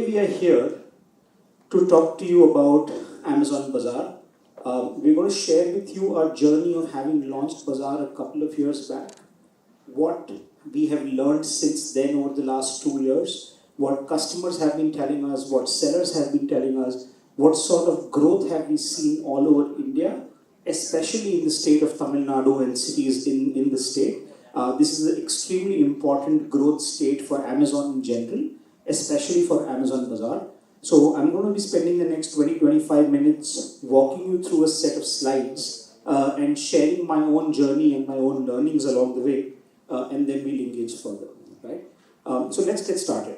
Today we are here to talk to you about Amazon Bazaar. We're going to share with you our journey of having launched Bazaar a couple of years back, what we have learned since then over the last 2 years, what customers have been telling us, what sellers have been telling us, what sort of growth have we seen all over India, especially in the state of Tamil Nadu and cities in the state. This is an extremely important growth state for Amazon in general, especially for Amazon Bazaar. So I'm going to be spending the next 20-25 minutes walking you through a set of slides and sharing my own journey and my own learnings along the way, and then we'll engage further. Right? So let's get started.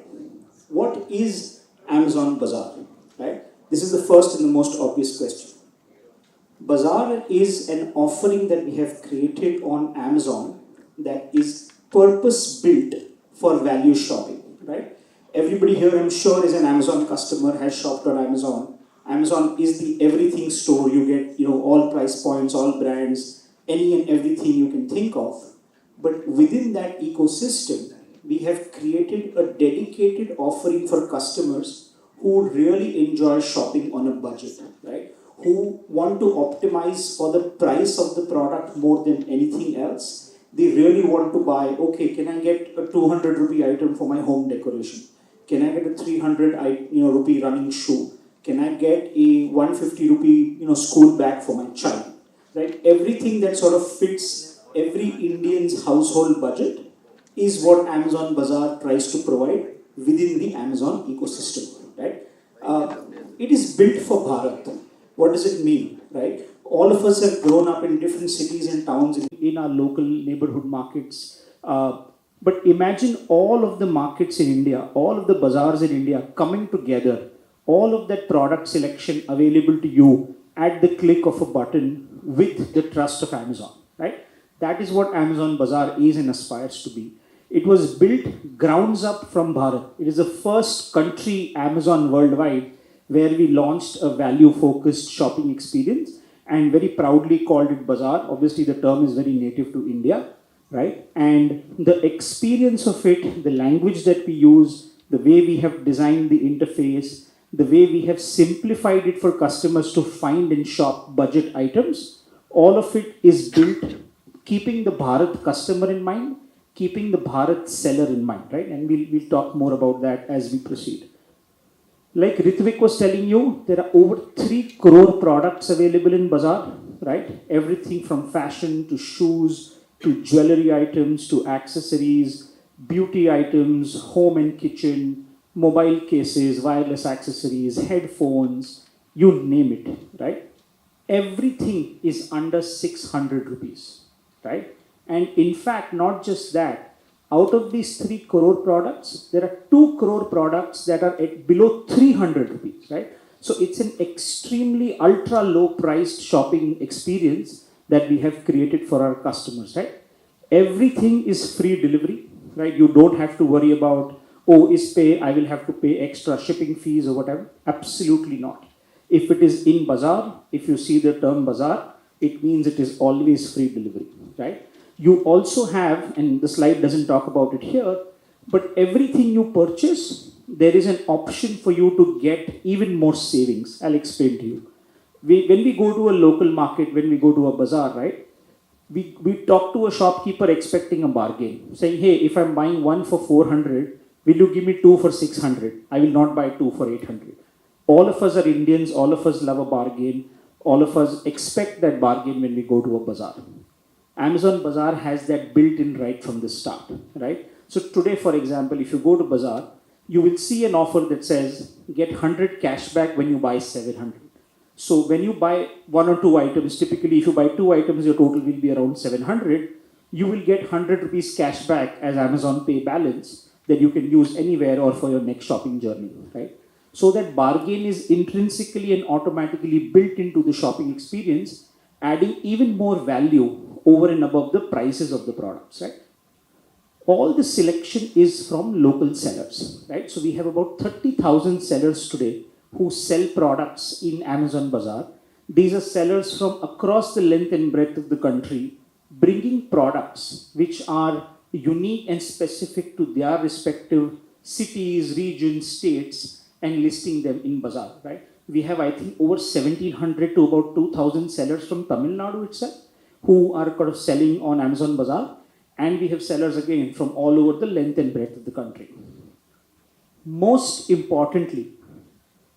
What is Amazon Bazaar? Right? This is the first and the most obvious question. Bazaar is an offering that we have created on Amazon that is purpose built for value shopping. Right? Everybody here, I'm sure, is an Amazon customer, has shopped on Amazon. Amazon is the everything store. You get, all price points, all brands, any and everything you can think of. But within that ecosystem, we have created a dedicated offering for customers who really enjoy shopping on a budget, right? Who want to optimize for the price of the product more than anything else. They really want to buy, okay, can I get a 200 rupee item for my home decoration? Can I get a 300 rupee running shoe? Can I get a 150 rupee school bag for my child? Right? Everything that sort of fits every Indian's household budget is what Amazon Bazaar tries to provide within the Amazon ecosystem. Right? It is built for Bharat. What does it mean? Right? All of us have grown up in different cities and towns in our local neighborhood markets. But imagine all of the markets in India, all of the bazaars in India coming together, all of that product selection available to you at the click of a button with the trust of Amazon, right? That is what Amazon Bazaar is and aspires to be. It was built grounds up from Bharat. It is the first country, Amazon worldwide, where we launched a value-focused shopping experience and very proudly called it Bazaar. Obviously, the term is very native to India. Right? And the experience of it, the language that we use, the way we have designed the interface, the way we have simplified it for customers to find and shop budget items, all of it is built keeping the Bharat customer in mind, keeping the Bharat seller in mind, right? And we'll talk more about that as we proceed. Like Ritvik was telling you, there are over 3 crore products available in Bazaar, right? Everything from fashion to shoes, to jewelry items, to accessories, beauty items, home and kitchen, mobile cases, wireless accessories, headphones, you name it, right? Everything is under 600 rupees, right? And in fact, not just that, out of these 3 crore products, there are 2 crore products that are at below 300 rupees, right? So it's an extremely ultra low priced shopping experience that we have created for our customers, right? Everything is free delivery, right? You don't have to worry about, I will have to pay extra shipping fees or whatever. Absolutely not. If it is in Bazaar, if you see the term Bazaar, it means it is always free delivery, right? You also have, and the slide doesn't talk about it here, but everything you purchase, there is an option for you to get even more savings. I'll explain to you. When we go to a local market, when we go to a bazaar, right, we talk to a shopkeeper expecting a bargain, saying, hey, if I'm buying one for 400, will you give me two for 600? I will not buy two for 800. All of us are Indians, all of us love a bargain, all of us expect that bargain when we go to a bazaar. Amazon Bazaar has that built in right from the start, right? So today, for example, if you go to Bazaar, you will see an offer that says, get 100 cashback when you buy 700. So when you buy 1 or 2 items, typically if you buy 2 items, your total will be around 700. You will get 100 rupees cash back as Amazon Pay balance that you can use anywhere or for your next shopping journey, right? So that bargain is intrinsically and automatically built into the shopping experience, adding even more value over and above the prices of the products, right? All the selection is from local sellers, right? So we have about 30,000 sellers today who sell products in Amazon Bazaar. These are sellers from across the length and breadth of the country, bringing products which are unique and specific to their respective cities, regions, states, and listing them in Bazaar, right? We have, I think, over 1,700 to about 2,000 sellers from Tamil Nadu itself who are kind of selling on Amazon Bazaar, and we have sellers again from all over the length and breadth of the country. Most importantly,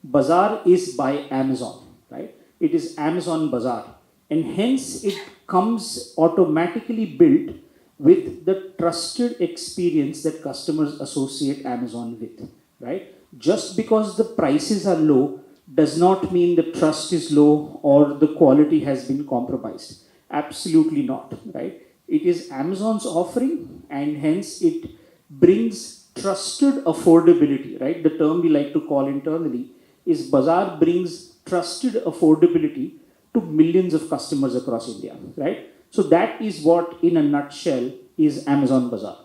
Bazaar is by Amazon, right? It is Amazon Bazaar, and hence it comes automatically built with the trusted experience that customers associate Amazon with, right? Just because the prices are low does not mean the trust is low or the quality has been compromised. Absolutely not, right? It is Amazon's offering, and hence it brings trusted affordability, right? The term we like to call internally is Bazaar brings trusted affordability to millions of customers across India, right? So that is what, in a nutshell, is Amazon Bazaar.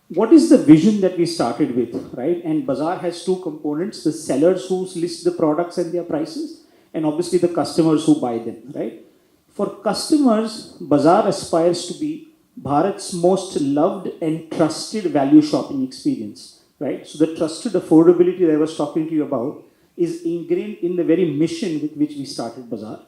What is the vision that we started with, right? And Bazaar has two components: the sellers who list the products and their prices, and obviously the customers who buy them, right? For customers, Bazaar aspires to be Bharat's most loved and trusted value shopping experience, right? So the trusted affordability that I was talking to you about is ingrained in the very mission with which we started Bazaar.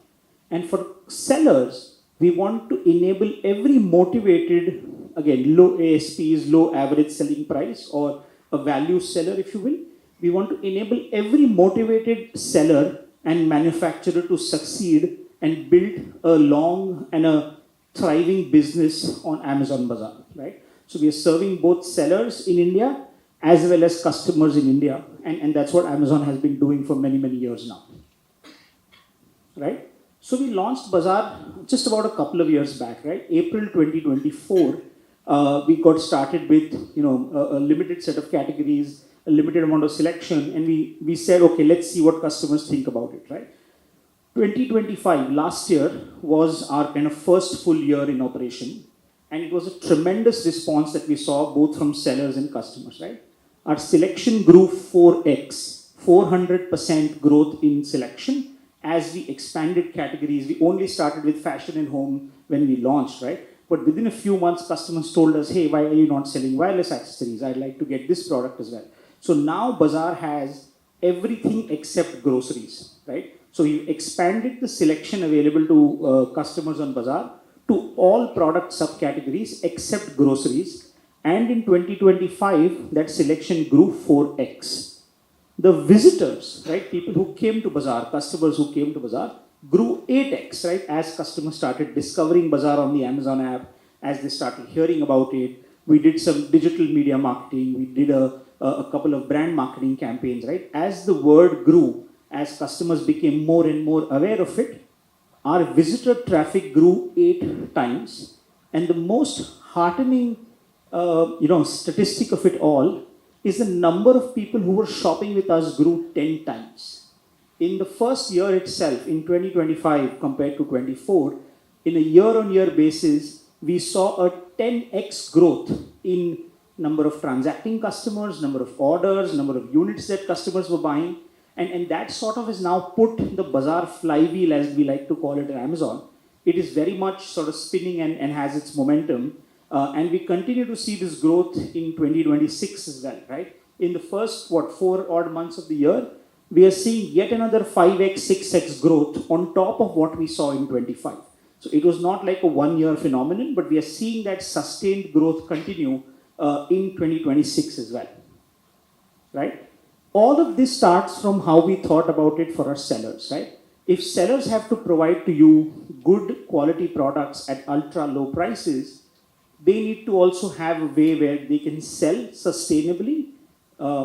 And for sellers, we want to enable every motivated, again, low ASPs, low average selling price, or a value seller, if you will. We want to enable every motivated seller and manufacturer to succeed and build a long and a thriving business on Amazon Bazaar, right? So we are serving both sellers in India as well as customers in India, and that's what Amazon has been doing for many, many years now, right? So we launched Bazaar just about a couple of years back, right? April 2024, we got started with a limited set of categories, a limited amount of selection, and we said, okay, let's see what customers think about it, right? 2025, last year, was our kind of first full year in operation, and it was a tremendous response that we saw both from sellers and customers, right? Our selection grew 4x, 400% growth in selection as we expanded categories. We only started with fashion and home when we launched, right? But within a few months, customers told us, hey, why are you not selling wireless accessories? I'd like to get this product as well. So now Bazaar has everything except groceries, right? So we've expanded the selection available to customers on Bazaar to all product subcategories except groceries. And in 2025, that selection grew 4x. The visitors, right, people who came to Bazaar, customers who came to Bazaar, grew 8x, right, as customers started discovering Bazaar on the Amazon app, as they started hearing about it. We did some digital media marketing, we did a couple of brand marketing campaigns, right? As the word grew, as customers became more and more aware of it, our visitor traffic grew 8 times. And the most heartening statistic of it all is the number of people who were shopping with us grew 10 times. In the first year itself, in 2025 compared to 24, in a year-on-year basis, we saw a 10x growth in number of transacting customers, number of orders, number of units that customers were buying. And that sort of has now put the Bazaar flywheel, as we like to call it at Amazon. It is very much sort of spinning and has its momentum. And we continue to see this growth in 2026 as well, right? In the first, 4 odd months of the year, we are seeing yet another 5x, 6x growth on top of what we saw in 25. So it was not like a one-year phenomenon, but we are seeing that sustained growth continue in 2026 as well, right? All of this starts from how we thought about it for our sellers, right? If sellers have to provide to you good quality products at ultra low prices, they need to also have a way where they can sell sustainably,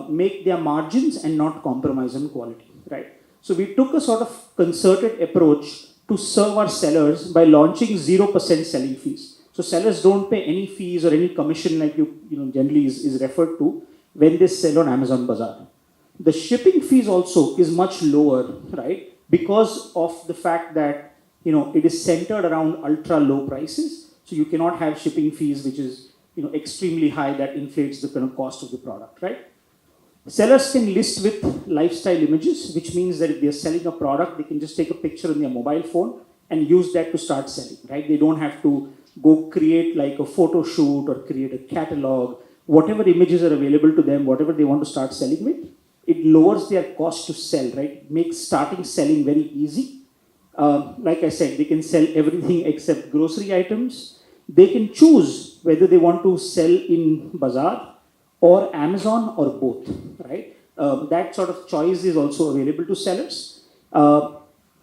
make their margins, and not compromise on quality, right? So we took a sort of concerted approach to serve our sellers by launching 0% selling fees. So sellers don't pay any fees or any commission like generally is referred to when they sell on Amazon Bazaar. The shipping fees also is much lower, right? Because of the fact that it is centered around ultra low prices. So you cannot have shipping fees which is extremely high that inflates the kind of cost of the product, right? Sellers can list with lifestyle images, which means that if they're selling a product, they can just take a picture on their mobile phone and use that to start selling, right? They don't have to go create like a photo shoot or create a catalog whatever images are available to them, whatever they want to start selling with, it lowers their cost to sell, right? Makes starting selling very easy. Like I said, they can sell everything except grocery items. They can choose whether they want to sell in Bazaar or Amazon or both, right? That sort of choice is also available to sellers.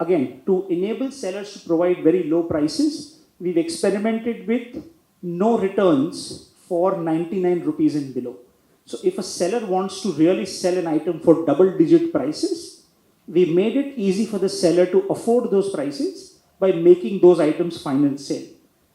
Again, to enable sellers to provide very low prices, we've experimented with no returns for 99 rupees and below. So if a seller wants to really sell an item for double-digit prices, we made it easy for the seller to afford those prices by making those items final sale.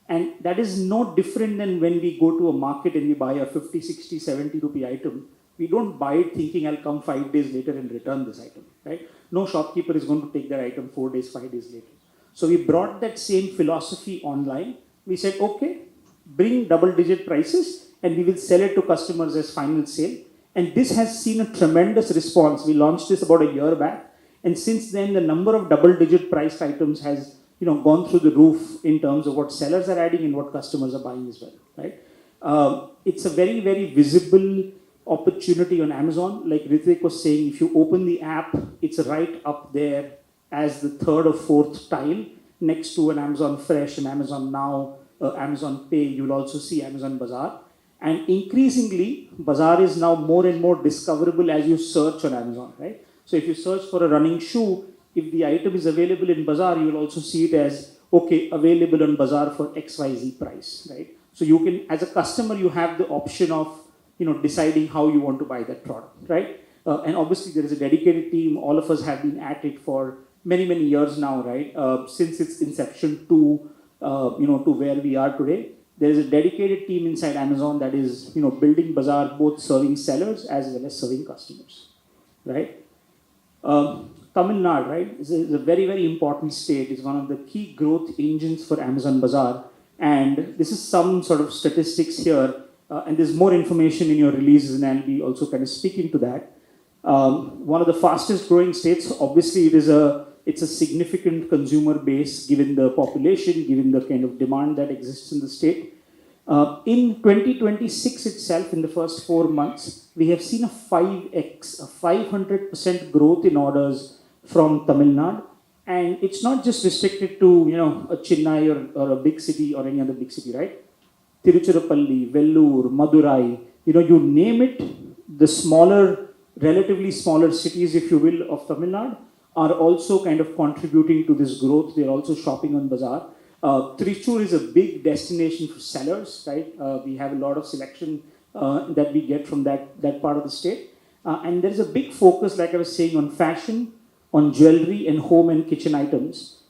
And that is no different than when we go to a market and we buy a 50, 60, 70 rupee item. We don't buy it thinking I'll come 5 days later and return this item, right? No shopkeeper is going to take that item 4 days, 5 days later. So we brought that same philosophy online. We said, okay, bring double-digit prices and we will sell it to customers as final sale. And this has seen a tremendous response. We launched this about a year back. And since then, the number of double-digit priced items has gone through the roof in terms of what sellers are adding and what customers are buying as well, right? It's a very, very visible opportunity on Amazon. Like Ritik was saying, if you open the app, it's right up there as the third or fourth tile next to an Amazon Fresh, an Amazon Now, Amazon Pay. You'll also see Amazon Bazaar. And increasingly, Bazaar is now more and more discoverable as you search on Amazon, right? So if you search for a running shoe, if the item is available in Bazaar, you will also see it as, okay, available on Bazaar for XYZ price, right? So you can, as a customer, you have the option of, deciding how you want to buy that product, right? And obviously there is a dedicated team. All of us have been at it for many, many years now, right? Since its inception to where we are today. There is a dedicated team inside Amazon that is, building Bazaar, both serving sellers as well as serving customers, right? Tamil Nadu, right, is a very, very important state. It's one of the key growth engines for Amazon Bazaar. And this is some sort of statistics here. And there's more information in your releases, and I'll be also kind of speaking to that. One of the fastest growing states, obviously, it's a significant consumer base given the population, given the kind of demand that exists in the state. In 2026 itself, in the first 4 months, we have seen a 5x, a 500% growth in orders from Tamil Nadu. And it's not just restricted to, a Chennai or a big city or any other big city, right? Tiruchirappalli, Vellore, Madurai, you name it, the smaller, relatively smaller cities, if you will, of Tamil Nadu are also kind of contributing to this growth. They're also shopping on Bazaar. Trichur is a big destination for sellers, right? We have a lot of selection that we get from that part of the state. And there's a big focus, like I was saying, on fashion, on jewelry and home and kitchen items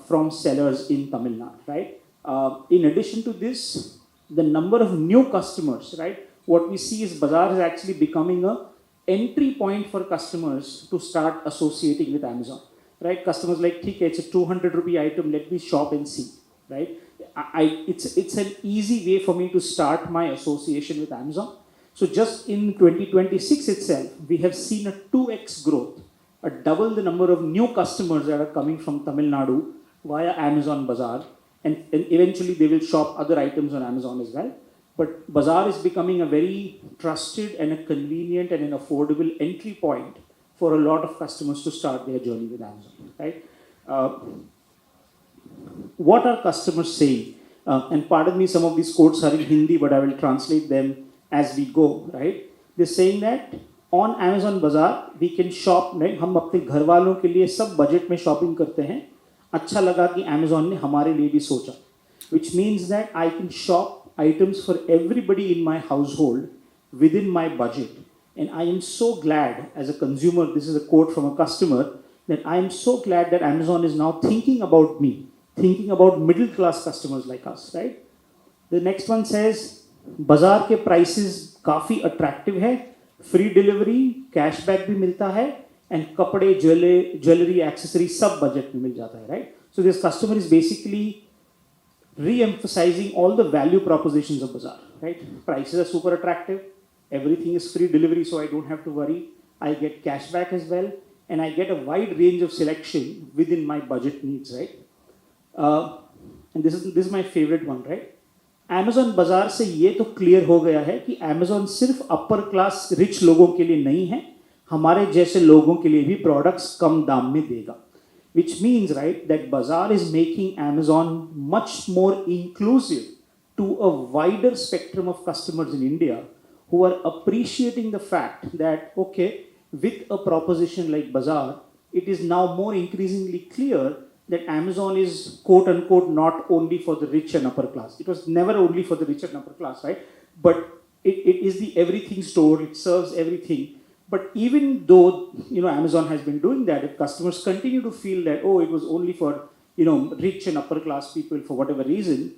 from sellers in Tamil Nadu, right? In addition to this, the number of new customers, right? What we see is Bazaar is actually becoming a entry point for customers to start associating with Amazon, right? Customers like, okay, it's a 200 rupee item, let me shop and see, right? It's an easy way for me to start my association with Amazon. So just in 2026 itself, we have seen a 2x growth, a double the number of new customers that are coming from Tamil Nadu via Amazon Bazaar, and eventually they will shop other items on Amazon as well. But Bazaar is becoming a very trusted and a convenient and an affordable entry point for a lot of customers to start their journey with Amazon, right? What are customers saying? And pardon me, some of these quotes are in Hindi, but I will translate them as we go, right? They're saying that on Amazon Bazaar, we can shop, right? हम अपने घर वालों के लिए सब budget में shopping करते हैं. अच्छा लगा कि Amazon ने हमारे लिए भी सोचा, which means that I can shop items for everybody in my household within my budget. And I am so glad as a consumer, this is a quote from a customer, that I am so glad that Amazon is now thinking about me, thinking about middle class customers like us, right? The next one says, Bazaar के prices काफ़ी attractive है, free delivery, cashback भी मिलता है, and कपड़े, jewelry, accessory सब budget में मिल जाता है, right? So this customer is basically re-emphasizing all the value propositions of Bazaar, right? Prices are super attractive, everything is free delivery, so I don't have to worry. I get cashback as well, and I get a wide range of selection within my budget needs, right? And this is my favorite one, right? Amazon बाजार से ये तो clear हो गया है कि Amazon सिर्फ upper class rich लोगों के लिए नहीं है, हमारे जैसे लोगों के लिए भी प्रोडक्ट्स कम दाम में देगा. Which means, right, that Bazaar is making Amazon much more inclusive to a wider spectrum of customers in India who are appreciating the fact that, okay, with a proposition like Bazaar, it is now more increasingly clear that Amazon is quote unquote not only for the rich and upper class. It was never only for the rich and upper class, right? But it is the everything store, it serves everything. But even though Amazon has been doing that, if customers continue to feel that it was only for rich and upper class people for whatever reason,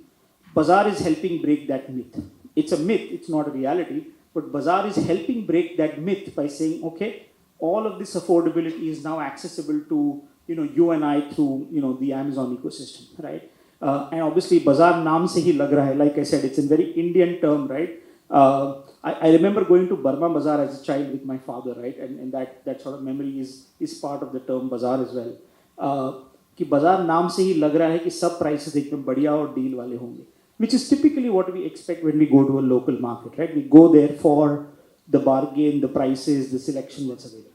Bazaar is helping break that myth. It's a myth, it's not a reality, but Bazaar is helping break that myth by saying, okay, all of this affordability is now accessible to you and I through the Amazon ecosystem, right? And obviously, Bazaar naam se hi lag raha hai. Like I said, it's a very Indian term, right? I remember going to Burma Bazaar as a child with my father, right? And that sort of memory is part of the term Bazaar as well. कि बाजार नाम से ही लग रहा है कि सब prices एकदम बढ़िया और डील वाले होंगे, which is typically what we expect when we go to a local market, right? We go there for the bargain, the prices, the selection that's available.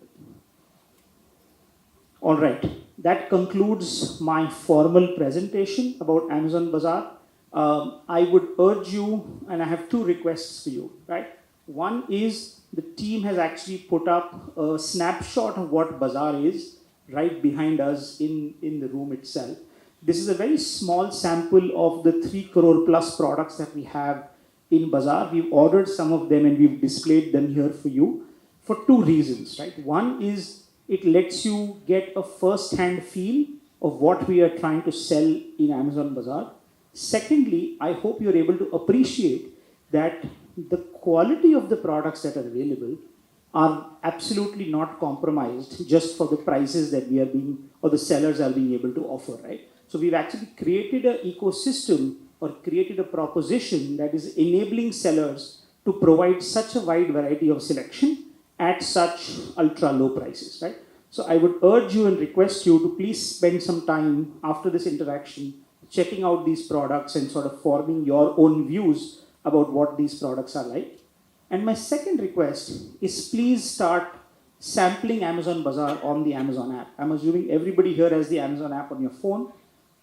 All right, that concludes my formal presentation about Amazon Bazaar. I would urge you, and I have two requests for you, right? One is the team has actually put up a snapshot of what Bazaar is right behind us in the room itself. This is a very small sample of the 3 crore plus products that we have in Bazaar. We've ordered some of them and we've displayed them here for you for two reasons, right? One is it lets you get a first-hand feel of what we are trying to sell in Amazon Bazaar. Secondly, I hope you're able to appreciate that the quality of the products that are available are absolutely not compromised just for the prices that we are being, or the sellers are being able to offer, right? So we've actually created an ecosystem or created a proposition that is enabling sellers to provide such a wide variety of selection at such ultra low prices, right? So I would urge you and request you to please spend some time after this interaction checking out these products and sort of forming your own views about what these products are like. And my second request is please start sampling Amazon Bazaar on the Amazon app. I'm assuming everybody here has the Amazon app on your phone.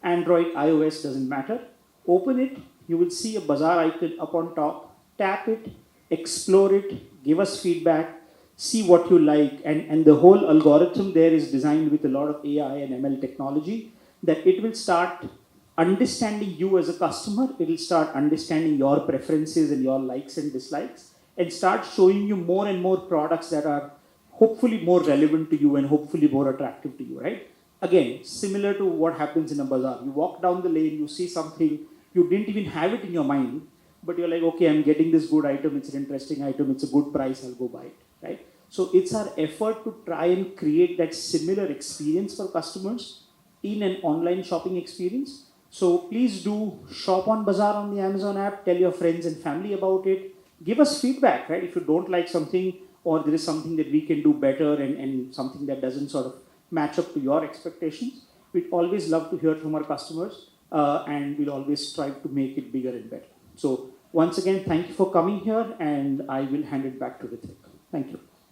Android, iOS, doesn't matter. Open it, you will see a Bazaar icon up on top. Tap it, explore it, give us feedback, see what you like. And the whole algorithm there is designed with a lot of AI and ML technology that it will start understanding you as a customer. It will start understanding your preferences and your likes and dislikes, and start showing you more and more products that are hopefully more relevant to you and hopefully more attractive to you, right? Again, similar to what happens in a bazaar. You walk down the lane, you see something, you didn't even have it in your mind, but you're like, okay, I'm getting this good item, it's an interesting item, it's a good price, I'll go buy it, right? So it's our effort to try and create that similar experience for customers in an online shopping experience. So please do shop on Bazaar on the Amazon app, tell your friends and family about it. Give us feedback, right? If you don't like something or there is something that we can do better and something that doesn't sort of match up to your expectations, we'd always love to hear from our customers and we'll always strive to make it bigger and better. So once again, thank you for coming here and I will hand it back to Ritik. Thank you.